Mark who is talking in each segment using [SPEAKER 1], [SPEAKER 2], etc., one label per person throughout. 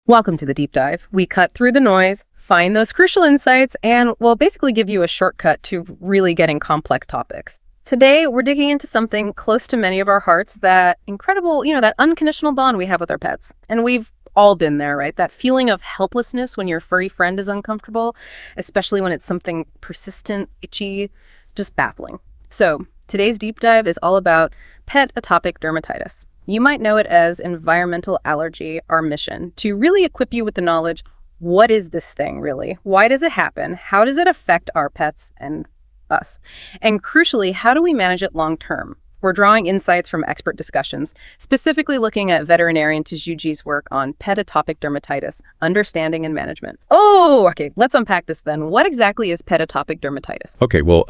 [SPEAKER 1] Welcome to the deep dive. We cut through the noise, find those crucial insights, and we'll basically give you a shortcut to really getting complex topics. Today, we're digging into something close to many of our hearts, that incredible, that unconditional bond we have with our pets. And we've all been there, right? That feeling of helplessness when your furry friend is uncomfortable, especially when it's something persistent, itchy, just baffling. So today's deep dive is all about pet atopic dermatitis. You might know it as environmental allergy, our mission, to really equip you with the knowledge, what is this thing really? Why does it happen? How does it affect our pets and us? And crucially, how do we manage it long term? We're drawing insights from expert discussions, specifically looking at veterinarian Tajuji's work on pet atopic dermatitis, understanding and management. Oh, okay, let's unpack this then. What exactly is pet atopic dermatitis?
[SPEAKER 2] Okay, well,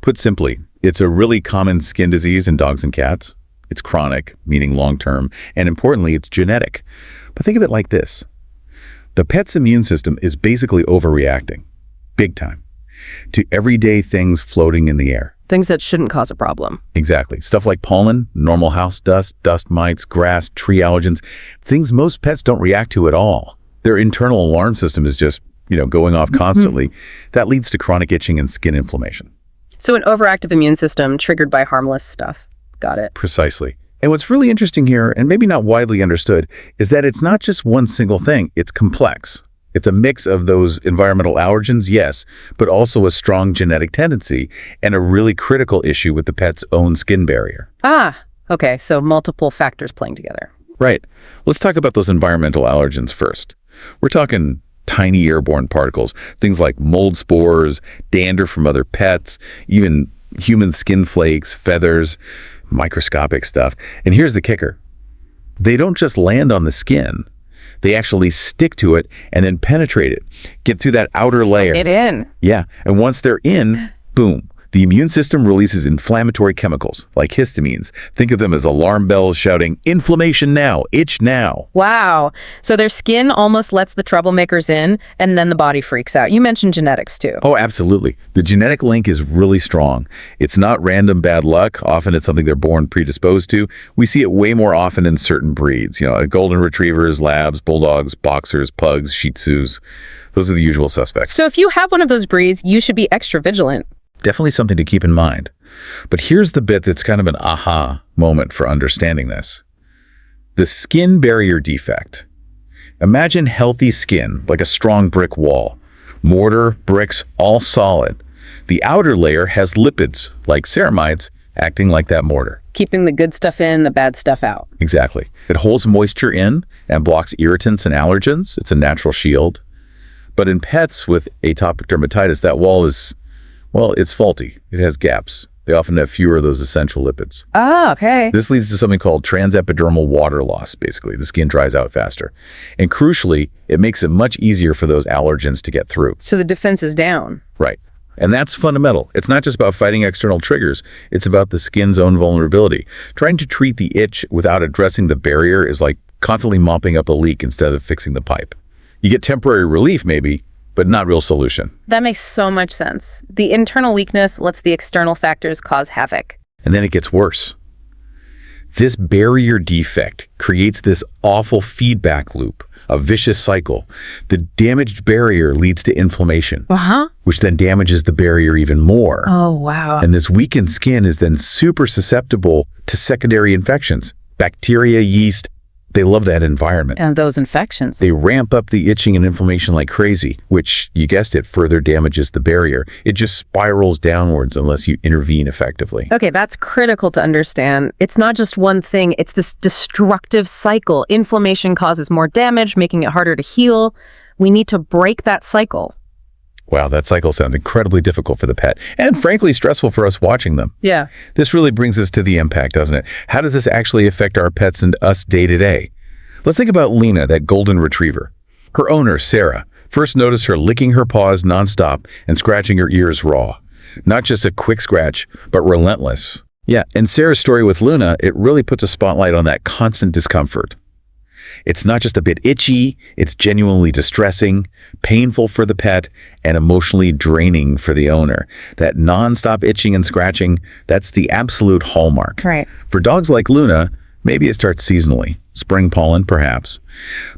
[SPEAKER 2] put simply, it's a really common skin disease in dogs and cats. It's chronic, meaning long-term, and importantly, it's genetic. But think of it like this. The pet's immune system is basically overreacting, big time, to everyday things floating in the air.
[SPEAKER 1] Things that shouldn't cause a problem.
[SPEAKER 2] Exactly. Stuff like pollen, normal house dust, dust mites, grass, tree allergens, things most pets don't react to at all. Their internal alarm system is just, going off constantly. That leads to chronic itching and skin inflammation.
[SPEAKER 1] So an overactive immune system triggered by harmless stuff. Got it.
[SPEAKER 2] Precisely. And what's really interesting here, and maybe not widely understood, is that it's not just one single thing. It's complex. It's a mix of those environmental allergens, yes, but also a strong genetic tendency and a really critical issue with the pet's own skin barrier.
[SPEAKER 1] Ah, okay. So multiple factors playing together.
[SPEAKER 2] Right. Let's talk about those environmental allergens first. We're talking tiny airborne particles, things like mold spores, dander from other pets, even human skin flakes, feathers, microscopic stuff. And here's the kicker. They don't just land on the skin. They actually stick to it and then penetrate it, get through that outer layer.
[SPEAKER 1] Get in.
[SPEAKER 2] Yeah. And once they're in, boom, the immune system releases inflammatory chemicals like histamines. Think of them as alarm bells shouting, inflammation now, itch now.
[SPEAKER 1] Wow. So their skin almost lets the troublemakers in, and then the body freaks out. You mentioned genetics too.
[SPEAKER 2] Oh, absolutely. The genetic link is really strong. It's not random bad luck. Often it's something they're born predisposed to. We see it way more often in certain breeds. Golden retrievers, labs, bulldogs, boxers, pugs, shih tzus. Those are the usual suspects.
[SPEAKER 1] So if you have one of those breeds, you should be extra vigilant.
[SPEAKER 2] Definitely something to keep in mind. But here's the bit that's kind of an aha moment for understanding this. The skin barrier defect. Imagine healthy skin, like a strong brick wall. Mortar, bricks, all solid. The outer layer has lipids, like ceramides, acting like that mortar.
[SPEAKER 1] Keeping the good stuff in, the bad stuff out.
[SPEAKER 2] Exactly. It holds moisture in and blocks irritants and allergens. It's a natural shield. But in pets with atopic dermatitis, that wall is, it's faulty. It has gaps. They often have fewer of those essential lipids.
[SPEAKER 1] Ah, okay.
[SPEAKER 2] This leads to something called transepidermal water loss, basically. The skin dries out faster. And crucially, it makes it much easier for those allergens to get through.
[SPEAKER 1] So the defense is down.
[SPEAKER 2] Right. And that's fundamental. It's not just about fighting external triggers. It's about the skin's own vulnerability. Trying to treat the itch without addressing the barrier is like constantly mopping up a leak instead of fixing the pipe. You get temporary relief, maybe, but not real solution.
[SPEAKER 1] That makes so much sense. The internal weakness lets the external factors cause havoc.
[SPEAKER 2] And then it gets worse. This barrier defect creates this awful feedback loop, a vicious cycle. The damaged barrier leads to inflammation, which then damages the barrier even more.
[SPEAKER 1] Oh, wow.
[SPEAKER 2] And this weakened skin is then super susceptible to secondary infections, bacteria, yeast. They love that environment.
[SPEAKER 1] And those infections.
[SPEAKER 2] They ramp up the itching and inflammation like crazy, which, you guessed it, further damages the barrier. It just spirals downwards unless you intervene effectively.
[SPEAKER 1] Okay, that's critical to understand. It's not just one thing. It's this destructive cycle. Inflammation causes more damage, making it harder to heal. We need to break that cycle.
[SPEAKER 2] Wow, that cycle sounds incredibly difficult for the pet and frankly stressful for us watching them.
[SPEAKER 1] Yeah.
[SPEAKER 2] This really brings us to the impact, doesn't it? How does this actually affect our pets and us day to day? Let's think about Lena, that golden retriever. Her owner, Sarah, first noticed her licking her paws nonstop and scratching her ears raw. Not just a quick scratch, but relentless. Yeah, and Sarah's story with Luna, it really puts a spotlight on that constant discomfort. It's not just a bit itchy, it's genuinely distressing, painful for the pet, and emotionally draining for the owner. That nonstop itching and scratching, that's the absolute hallmark.
[SPEAKER 1] Right.
[SPEAKER 2] For dogs like Luna, maybe it starts seasonally, spring pollen perhaps,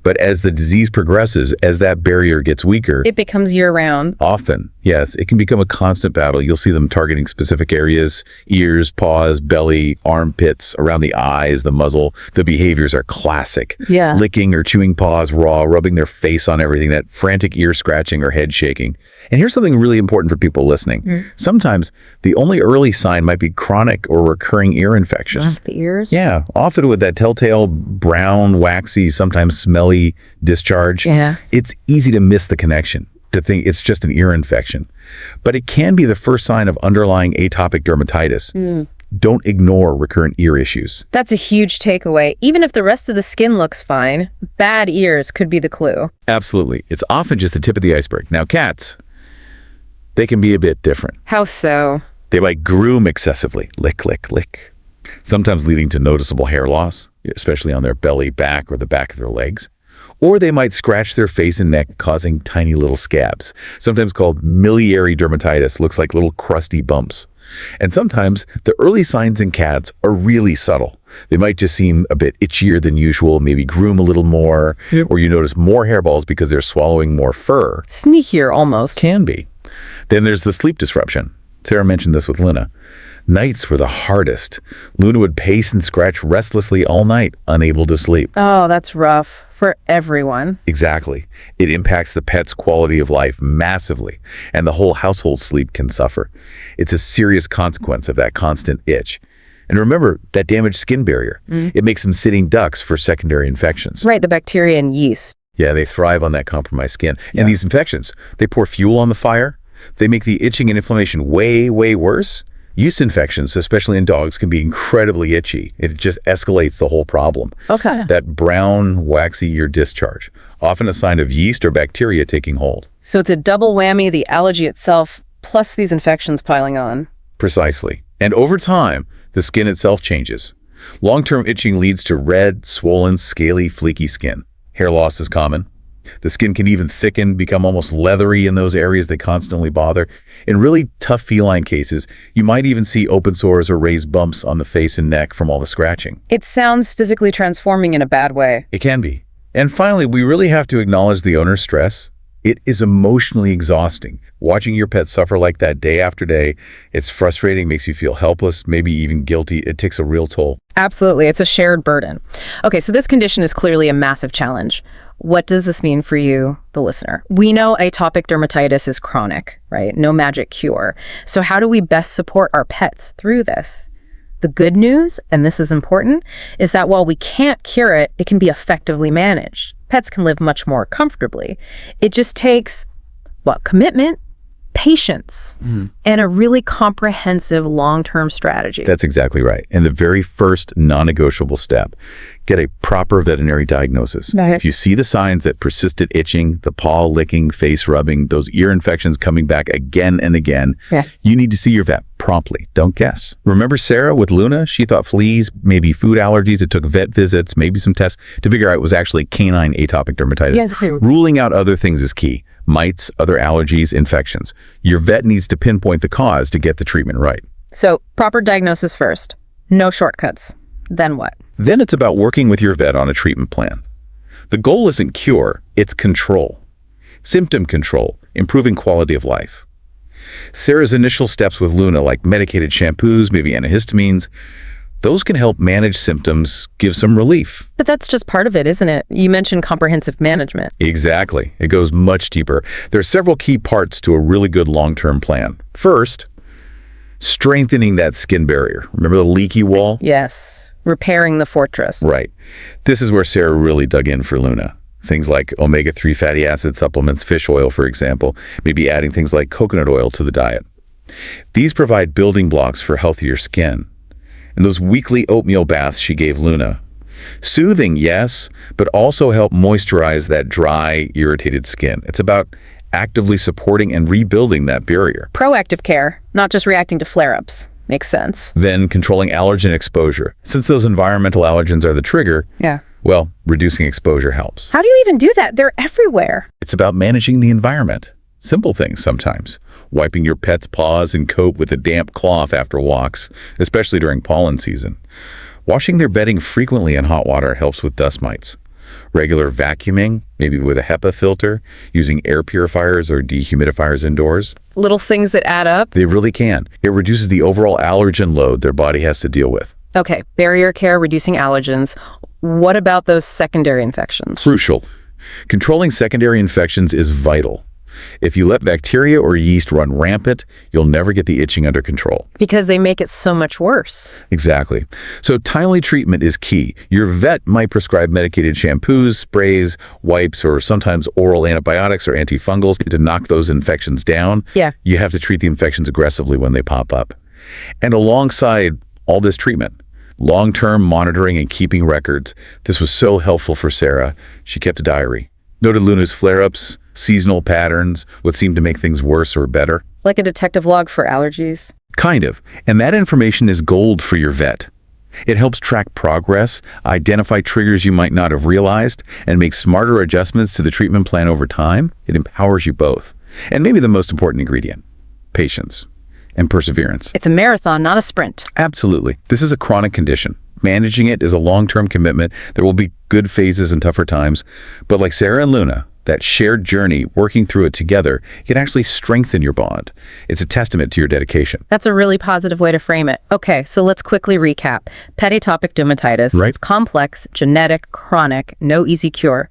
[SPEAKER 2] But as the disease progresses, as that barrier gets weaker,
[SPEAKER 1] It becomes year-round.
[SPEAKER 2] often, yes, it can become a constant battle. You'll see them targeting specific areas: ears, paws, belly, armpits, around the eyes, the muzzle. The behaviors are classic.
[SPEAKER 1] Yeah.
[SPEAKER 2] Licking or chewing paws raw, rubbing their face on everything, that frantic ear scratching or head shaking. And here's something really important for people listening. Sometimes the only early sign might be chronic or recurring ear infections.
[SPEAKER 1] Just the ears?
[SPEAKER 2] Yeah, often with that telltale brown, waxy, sometimes smelly discharge.
[SPEAKER 1] Yeah.
[SPEAKER 2] It's easy to miss the connection, to think it's just an ear infection. But it can be the first sign of underlying atopic dermatitis. Don't ignore recurrent ear issues.
[SPEAKER 1] That's a huge takeaway. Even if the rest of the skin looks fine, bad ears could be the clue.
[SPEAKER 2] Absolutely. It's often just the tip of the iceberg. Now, cats, they can be a bit different.
[SPEAKER 1] How so?
[SPEAKER 2] They might groom excessively, lick, lick, lick, sometimes leading to noticeable hair loss, especially on their belly, back, or the back of their legs. Or they might scratch their face and neck, causing tiny little scabs, sometimes called miliary dermatitis, looks like little crusty bumps. And sometimes the early signs in cats are really subtle. They might just seem a bit itchier than usual, maybe groom a little more, or you notice more hairballs because they're swallowing more fur.
[SPEAKER 1] Sneakier, almost.
[SPEAKER 2] Can be. Then there's the sleep disruption. Sarah mentioned this with Luna. Nights were the hardest. Luna would pace and scratch restlessly all night, unable to sleep.
[SPEAKER 1] Oh, that's rough for everyone.
[SPEAKER 2] Exactly. It impacts the pet's quality of life massively, and the whole household's sleep can suffer. It's a serious consequence of that constant itch. And remember, that damaged skin barrier. It makes them sitting ducks for secondary infections.
[SPEAKER 1] Right, the bacteria and yeast.
[SPEAKER 2] Yeah, they thrive on that compromised skin. And these infections, they pour fuel on the fire. They make the itching and inflammation way, way worse. Yeast infections, especially in dogs, can be incredibly itchy. It just escalates the whole problem.
[SPEAKER 1] Okay.
[SPEAKER 2] That brown, waxy ear discharge, often a sign of yeast or bacteria taking hold.
[SPEAKER 1] So it's a double whammy, the allergy itself, plus these infections piling on.
[SPEAKER 2] Precisely. And over time, the skin itself changes. Long-term itching leads to red, swollen, scaly, fleeky skin. Hair loss is common. The skin can even thicken, become almost leathery in those areas that constantly bother. In really tough feline cases, you might even see open sores or raised bumps on the face and neck from all the scratching.
[SPEAKER 1] It sounds physically transforming in a bad way.
[SPEAKER 2] It can be. And finally, we really have to acknowledge the owner's stress. It is emotionally exhausting. Watching your pet suffer like that day after day, it's frustrating, makes you feel helpless, maybe even guilty. It takes a real toll.
[SPEAKER 1] Absolutely. It's a shared burden. Okay, so this condition is clearly a massive challenge. What does this mean for you, the listener? We know atopic dermatitis is chronic, right? No magic cure. So how do we best support our pets through this? The good news, and this is important, is that while we can't cure it, it can be effectively managed. Pets can live much more comfortably. It just takes, commitment, patience, and a really comprehensive long-term strategy.
[SPEAKER 2] That's exactly right. And the very first non-negotiable step, get a proper veterinary diagnosis.
[SPEAKER 1] Okay.
[SPEAKER 2] If you see the signs that persistent itching, the paw licking, face rubbing, those ear infections coming back again and again, you need to see your vet promptly. Don't guess. Remember Sarah with Luna? She thought fleas, maybe food allergies. It took vet visits, maybe some tests to figure out it was actually canine atopic dermatitis. Ruling out other things is key. Mites, other allergies, infections. Your vet needs to pinpoint the cause to get the treatment right.
[SPEAKER 1] So proper diagnosis first. No shortcuts. Then what?
[SPEAKER 2] Then it's about working with your vet on a treatment plan. The goal isn't cure, it's control. Symptom control, improving quality of life. Sarah's initial steps with Luna, like medicated shampoos, maybe antihistamines, those can help manage symptoms, give some relief.
[SPEAKER 1] But that's just part of it, isn't it? You mentioned comprehensive management.
[SPEAKER 2] Exactly. It goes much deeper. There are several key parts to a really good long-term plan. First, strengthening that skin barrier. Remember the leaky wall?
[SPEAKER 1] Yes. Repairing the fortress.
[SPEAKER 2] Right. This is where Sarah really dug in for Luna. Things like omega-3 fatty acid supplements, fish oil, for example, maybe adding things like coconut oil to the diet. These provide building blocks for healthier skin. And those weekly oatmeal baths she gave Luna. Soothing, yes, but also help moisturize that dry, irritated skin. It's about actively supporting and rebuilding that barrier.
[SPEAKER 1] Proactive care, not just reacting to flare-ups. Makes sense.
[SPEAKER 2] Then controlling allergen exposure. Since those environmental allergens are the trigger, well, reducing exposure helps.
[SPEAKER 1] How do you even do that? They're everywhere.
[SPEAKER 2] It's about managing the environment. Simple things sometimes. Wiping your pet's paws and coat with a damp cloth after walks, especially during pollen season. Washing their bedding frequently in hot water helps with dust mites. Regular vacuuming, maybe with a HEPA filter, using air purifiers or dehumidifiers indoors.
[SPEAKER 1] Little things that add up.
[SPEAKER 2] They really can. It reduces the overall allergen load their body has to deal with.
[SPEAKER 1] Okay, barrier care, reducing allergens. What about those secondary infections?
[SPEAKER 2] Crucial. Controlling secondary infections is vital. If you let bacteria or yeast run rampant, you'll never get the itching under control.
[SPEAKER 1] Because they make it so much worse.
[SPEAKER 2] Exactly. So timely treatment is key. Your vet might prescribe medicated shampoos, sprays, wipes, or sometimes oral antibiotics or antifungals to knock those infections down.
[SPEAKER 1] Yeah.
[SPEAKER 2] You have to treat the infections aggressively when they pop up. And alongside all this treatment, long-term monitoring and keeping records. This was so helpful for Sarah. She kept a diary. Noted Luna's flare-ups, seasonal patterns, what seemed to make things worse or better.
[SPEAKER 1] Like a detective log for allergies.
[SPEAKER 2] Kind of. And that information is gold for your vet. It helps track progress, identify triggers you might not have realized, and make smarter adjustments to the treatment plan over time. It empowers you both. And maybe the most important ingredient, patience and perseverance.
[SPEAKER 1] It's a marathon, not a sprint.
[SPEAKER 2] Absolutely. This is a chronic condition. Managing it is a long-term commitment. There will be good phases and tougher times. But like Sarah and Luna, that shared journey, working through it together, can actually strengthen your bond. It's a testament to your dedication.
[SPEAKER 1] That's a really positive way to frame it. Okay, so let's quickly recap. Pet atopic dermatitis.
[SPEAKER 2] Right.
[SPEAKER 1] Complex, genetic, chronic, no easy cure.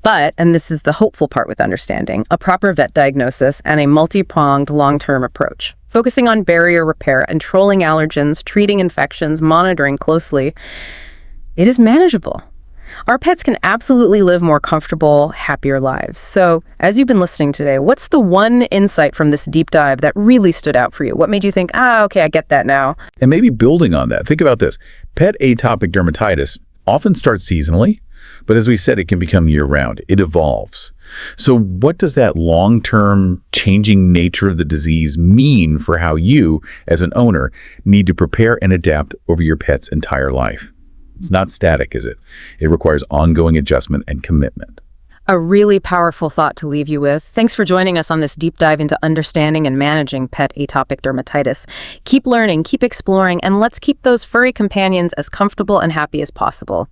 [SPEAKER 1] But, and this is the hopeful part with understanding, a proper vet diagnosis and a multi-pronged long-term approach. Focusing on barrier repair, controlling allergens, treating infections, monitoring closely, it is manageable. Our pets can absolutely live more comfortable, happier lives. So, as you've been listening today, what's the one insight from this deep dive that really stood out for you? What made you think, okay, I get that now?
[SPEAKER 2] And maybe building on that, think about this. Pet atopic dermatitis often starts seasonally, but as we said, it can become year-round. It evolves. So what does that long-term changing nature of the disease mean for how you, as an owner, need to prepare and adapt over your pet's entire life? It's not static, is it? It requires ongoing adjustment and commitment.
[SPEAKER 1] A really powerful thought to leave you with. Thanks for joining us on this deep dive into understanding and managing pet atopic dermatitis. Keep learning, keep exploring, and let's keep those furry companions as comfortable and happy as possible.